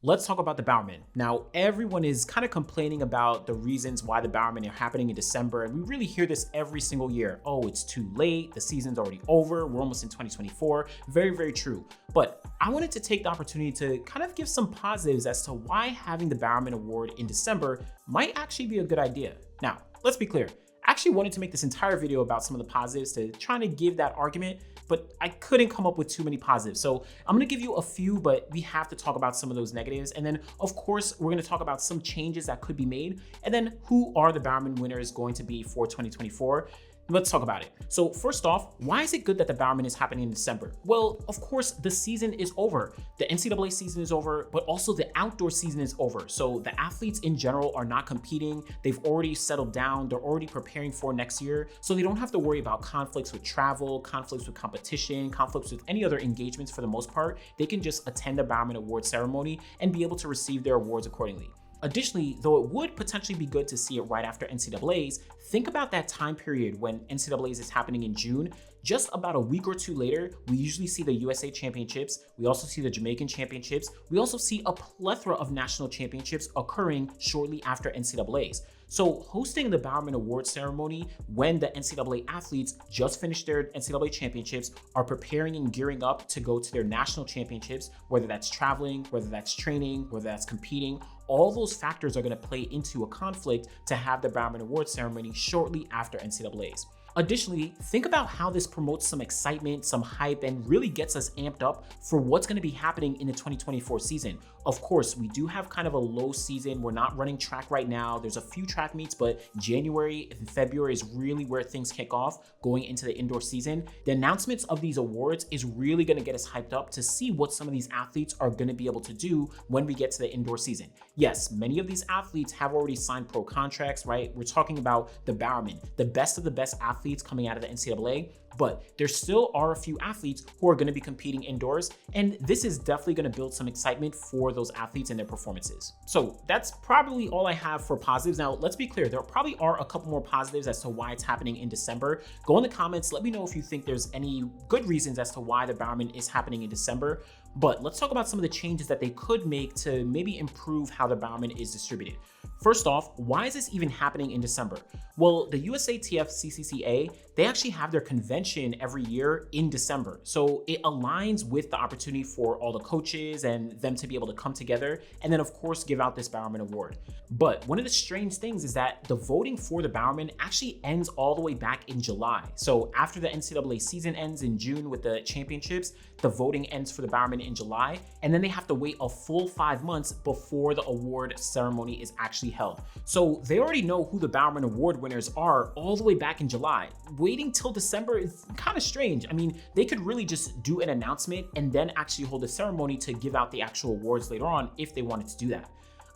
Let's talk about the Bowerman. Now, everyone is kind of complaining about the reasons why the Bowerman are happening in December, and we really hear this every single year. Oh, it's too late. The season's already over. We're almost in 2024. Very, very true. But I wanted to take the opportunity to kind of give some positives as to why having the Bowerman Award in December might actually be a good idea. Now, let's be clear. I actually wanted to make this entire video about some of the positives to try to give that argument, but I couldn't come up with too many positives. So I'm gonna give you a few, but we have to talk about some of those negatives. And then of course, we're gonna talk about some changes that could be made. And then who are the Bowerman winners going to be for 2024? Let's talk about it. So first off, why is it good that the Bowerman is happening in December? Well, of course, the season is over. The NCAA season is over, but also the outdoor season is over. So the athletes in general are not competing. They've already settled down. They're already preparing for next year. So they don't have to worry about conflicts with travel, conflicts with competition, conflicts with any other engagements for the most part. They can just attend the Bowerman Award ceremony and be able to receive their awards accordingly. Additionally, though it would potentially be good to see it right after NCAA's, think about that time period when NCAA's is happening in June. Just about a week or two later, we usually see the USA Championships. We also see the Jamaican Championships. We also see a plethora of national championships occurring shortly after NCAA's. So hosting the Bowerman Award ceremony when the NCAA athletes just finished their NCAA championships, are preparing and gearing up to go to their national championships, whether that's traveling, whether that's training, whether that's competing, all those factors are going to play into a conflict to have the Bowerman Award ceremony shortly after NCAA's. Additionally, think about how this promotes some excitement, some hype, and really gets us amped up for what's going to be happening in the 2024 season. Of course, we do have kind of a low season. We're not running track right now. There's a few track meets, but January and February is really where things kick off going into the indoor season. The announcements of these awards is really going to get us hyped up to see what some of these athletes are going to be able to do when we get to the indoor season. Yes, many of these athletes have already signed pro contracts, right? We're talking about the Bowerman, the best of the best athletes coming out of the NCAA, but there still are a few athletes who are going to be competing indoors, and this is definitely going to build some excitement for those athletes and their performances. So that's probably all I have for positives. Now, let's be clear, there probably are a couple more positives as to why it's happening in December. Go in the comments, let me know if you think there's any good reasons as to why the Bowerman is happening in December. But let's talk about some of the changes that they could make to maybe improve how the Bowerman is distributed. First off, why is this even happening in December? Well, the USATF CCCA, they actually have their convention every year in December. So it aligns with the opportunity for all the coaches and them to be able to come together and then of course give out this Bowerman Award. But one of the strange things is that the voting for the Bowerman actually ends all the way back in July. So after the NCAA season ends in June with the championships, the voting ends for the Bowerman in July, and then they have to wait a full 5 months before the award ceremony is actually held. So they already know who the Bowerman Award winners are all the way back in July. Waiting till December is kind of strange. I mean, they could really just do an announcement and then actually hold a ceremony to give out the actual awards later on if they wanted to do that.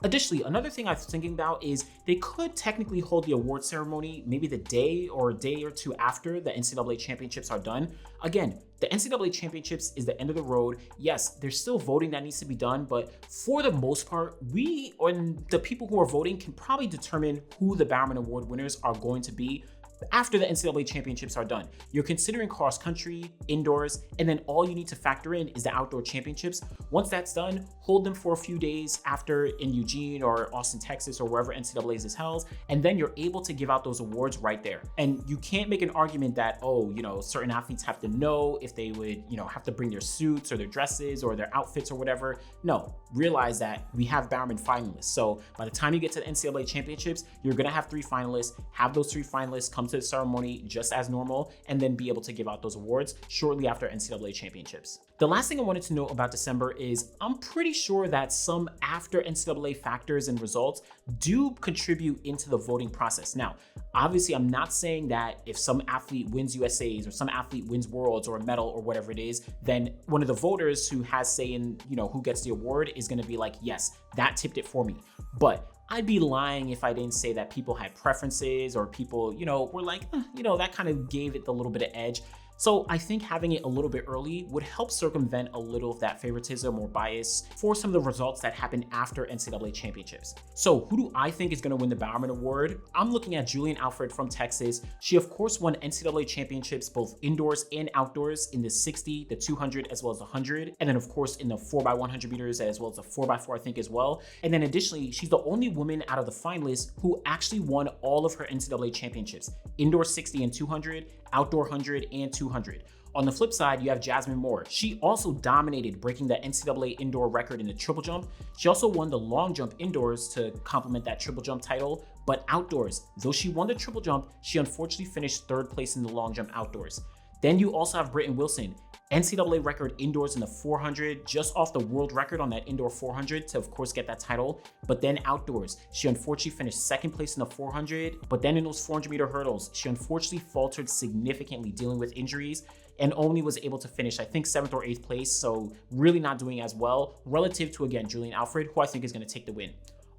Additionally, another thing I was thinking about is they could technically hold the award ceremony maybe the day or a day or two after the NCAA championships are done. Again, the NCAA championships is the end of the road. Yes, there's still voting that needs to be done, but for the most part, we or the people who are voting can probably determine who the Bowerman Award winners are going to be after the NCAA championships are done. You're considering cross country, indoors, and then all you need to factor in is the outdoor championships. Once that's done, hold them for a few days after in Eugene or Austin, Texas, or wherever NCAA's is held, and then you're able to give out those awards right there. And you can't make an argument that, oh, certain athletes have to know if they would, have to bring their suits or their dresses or their outfits or whatever. No, realize that we have Bowerman finalists. So by the time you get to the NCAA championships, you're gonna have 3 finalists, have those 3 finalists come to the ceremony just as normal, and then be able to give out those awards shortly after NCAA championships. The last thing I wanted to know about December is I'm pretty sure that some after NCAA factors and results do contribute into the voting process. Now, obviously, I'm not saying that if some athlete wins USA's or some athlete wins Worlds or a medal or whatever it is, then one of the voters who has say in, who gets the award is going to be like, yes, that tipped it for me. But I'd be lying if I didn't say that people had preferences or people, were like, that kind of gave it the little bit of edge. So I think having it a little bit early would help circumvent a little of that favoritism or bias for some of the results that happen after NCAA championships. So who do I think is going to win the Bowerman Award? I'm looking at Julian Alfred from Texas. She of course won NCAA championships both indoors and outdoors in the 60, the 200, as well as the 100. And then of course in the 4x100 meters as well as the 4x4 I think as well. And then additionally, she's the only woman out of the finalists who actually won all of her NCAA championships, indoor 60 and 200, outdoor 100 and 200. On the flip side, you have Jasmine Moore. She also dominated, breaking the NCAA indoor record in the triple jump. She also won the long jump indoors to complement that triple jump title, but outdoors, though she won the triple jump, she unfortunately finished third place in the long jump outdoors. Then you also have Britton Wilson, NCAA record indoors in the 400, just off the world record on that indoor 400 to of course get that title. But then outdoors, she unfortunately finished second place in the 400, but then in those 400 meter hurdles, she unfortunately faltered significantly dealing with injuries and only was able to finish, I think, 7th or 8th place. So really not doing as well relative to, again, Julian Alfred, who I think is going to take the win.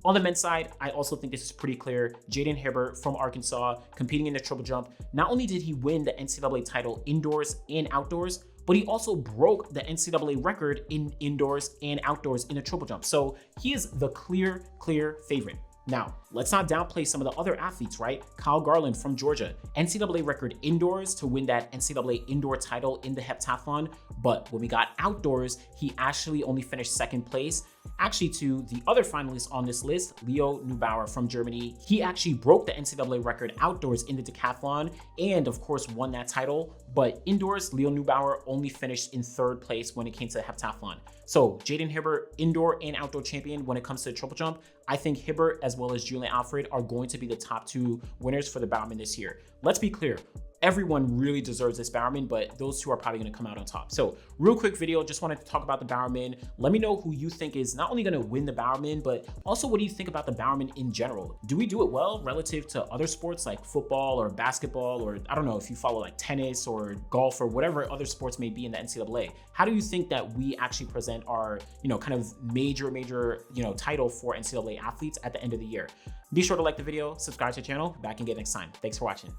On the men's side, I also think this is pretty clear. Jaden Hibbert from Arkansas competing in the triple jump. Not only did he win the NCAA title indoors and outdoors, but he also broke the NCAA record in indoors and outdoors in the triple jump. So he is the clear favorite. Now, let's not downplay some of the other athletes, right? Kyle Garland from Georgia, NCAA record indoors to win that NCAA indoor title in the heptathlon. But when we got outdoors, he actually only finished second place. Actually, to the other finalists on this list, Leo Neubauer from Germany, he actually broke the NCAA record outdoors in the decathlon and of course won that title. But indoors, Leo Neubauer only finished in third place when it came to the heptathlon. So Jaden Hibbert, indoor and outdoor champion when it comes to the triple jump. I think Hibbert as well as Julian Alfred are going to be the top two winners for the Bowerman this year. Let's be clear. Everyone really deserves this Bowerman, but those two are probably going to come out on top. So real quick video, just wanted to talk about the Bowerman. Let me know who you think is not only going to win the Bowerman, but also what do you think about the Bowerman in general? Do we do it well relative to other sports like football or basketball, or I don't know if you follow like tennis or golf or whatever other sports may be in the NCAA? How do you think that we actually present our, kind of major, title for NCAA athletes at the end of the year? Be sure to like the video, subscribe to the channel, back again next time. Thanks for watching.